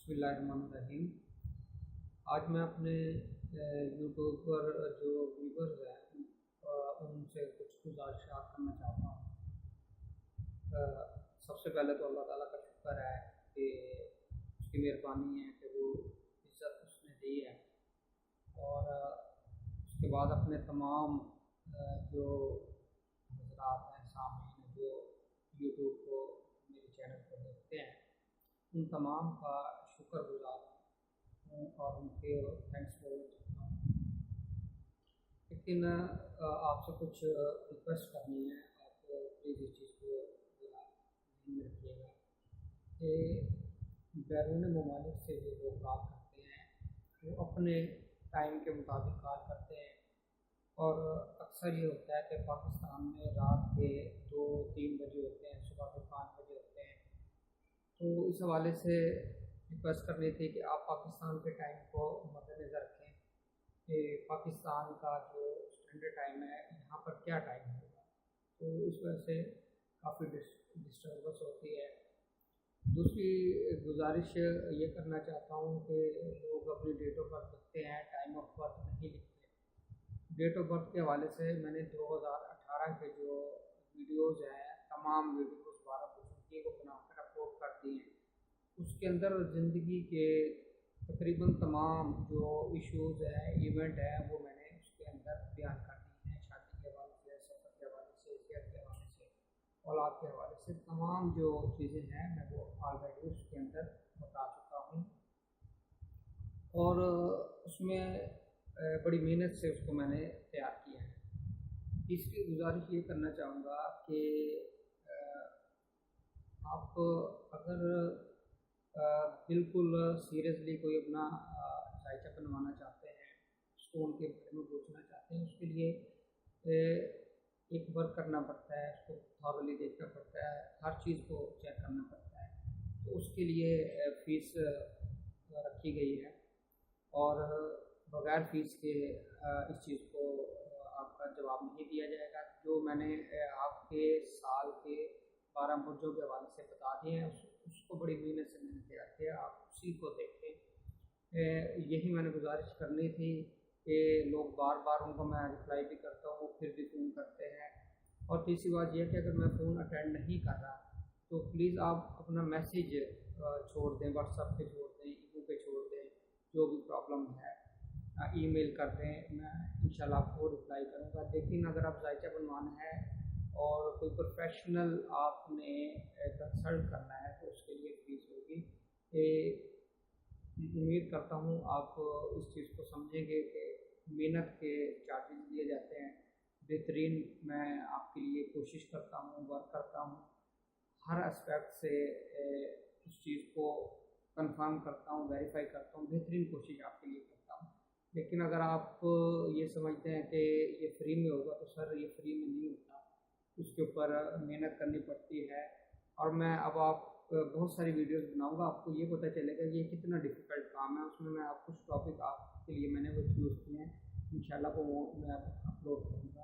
बिस्मिल्लाहिर्रहमानिर्रहीम। आज मैं अपने यूट्यूब पर जो व्यूवर्स हैं उनसे कुछ गुजारिशात करना चाहता हूँ। सबसे पहले तो अल्लाह ताला का शुक्र है कि उसकी मेहरबानी है कि वो इज़्ज़त उसने दी है। और उसके बाद अपने तमाम जो हज़रात हैं, सामीन जो यूट्यूब को मेरे चैनल को देखते हैं, उन तमाम का शुक्रगुज़ार हूँ और उनके थैंक्स बोलना चाहता हूँ। लेकिन आपसे कुछ रिक्वेस्ट करनी है, आप प्लीज़ इस चीज़ को ध्यान में रखिएगा कि बैरून ममालिक से जो लोग बात करते हैं वो अपने टाइम के मुताबिक कॉल करते हैं। और अक्सर ये होता है कि पाकिस्तान में रात के 2-3 बजे होते हैं, सुबह के 5 बजे होते हैं। तो इस हवाले से रिक्वेस्ट करनी थी कि आप पाकिस्तान के टाइम को मद्देनज़र रखें कि पाकिस्तान का जो स्टैंडर्ड टाइम है यहाँ पर क्या टाइम होगा। तो इस वजह से काफ़ी डिस्टर्बेंस होती है। दूसरी गुजारिश ये करना चाहता हूँ कि लोग अपनी डेट ऑफ बर्थ लिखते हैं, टाइम ऑफ बर्थ नहीं लिखते। डेट ऑफ बर्थ के हवाले से मैंने 2018 के जो वीडियोज़ हैं, तमाम वीडियोज़ 12 क्वेश्चन की वो बनाकर अपलोड कर दिए हैं। उसके अंदर ज़िंदगी के तकरीबन तमाम जो इश्यूज़ हैं, इवेंट हैं, वो मैंने उसके अंदर बयान कर दिए हैं। शादी के हवाले से, सफ़र के हवाले से, सेहत के हवाले से, औलाद के हवाले से, तमाम जो चीज़ें हैं मैं वो ऑलरेडी उसके अंदर बता चुका हूँ। और उसमें बड़ी मेहनत से उसको मैंने तैयार किया है। तीसरी गुजारिश ये करना चाहूँगा कि आप अगर बिल्कुल सीरियसली कोई अपना जायचा बनवाना चाहते हैं, स्टोन के बारे में पूछना चाहते हैं, उसके लिए एक वर्क करना पड़ता है, उसको थॉरली देखना पड़ता है, हर चीज़ को चेक करना पड़ता है। तो उसके लिए फ़ीस रखी गई है और बगैर फ़ीस के इस चीज़ को आपका जवाब नहीं दिया जाएगा। जो मैंने आपके साल के 12 मुद्दों के हवाले से बता दिए हैं, उसको बड़ी मेहनत से मैंने तैयार किया, आप उसी को देखें। यही मैंने गुजारिश करनी थी कि लोग बार बार उनको मैं रिप्लाई भी करता हूँ, फिर भी फ़ोन करते हैं। और तीसरी बात यह कि अगर मैं फ़ोन अटेंड नहीं कर रहा तो प्लीज़ आप अपना मैसेज छोड़ दें, व्हाट्सएप पे छोड़ दें, ईमो पे छोड़ दें, जो भी प्रॉब्लम है ईमेल कर दें, मैं इंशाल्लाह आपको रिप्लाई करूँगा। लेकिन अगर आप जायचा बनवाना है और कोई प्रोफेशनल आपने कंसल्ट करना है तो उसके लिए फ़ीस होगी। उम्मीद करता हूँ आप इस चीज़ को समझेंगे कि मेहनत के चार्जेस लिए जाते हैं। बेहतरीन मैं आपके लिए कोशिश करता हूँ, वर्क करता हूँ, हर एस्पेक्ट से उस चीज़ को कंफर्म करता हूँ, वेरीफाई करता हूँ, बेहतरीन कोशिश आपके लिए करता हूँ। लेकिन अगर आप ये समझते हैं कि ये फ्री में होगा तो सर ये फ्री में नहीं होता, उसके ऊपर मेहनत करनी पड़ती है। और मैं अब आप बहुत सारी वीडियोस बनाऊंगा, आपको ये पता चलेगा कि ये कितना डिफ़िकल्ट काम है। उसमें मैं आप कुछ टॉपिक आपके लिए मैंने वो चूज़ किए हैं, इंशाल्लाह वो मैं अपलोड करूँगा।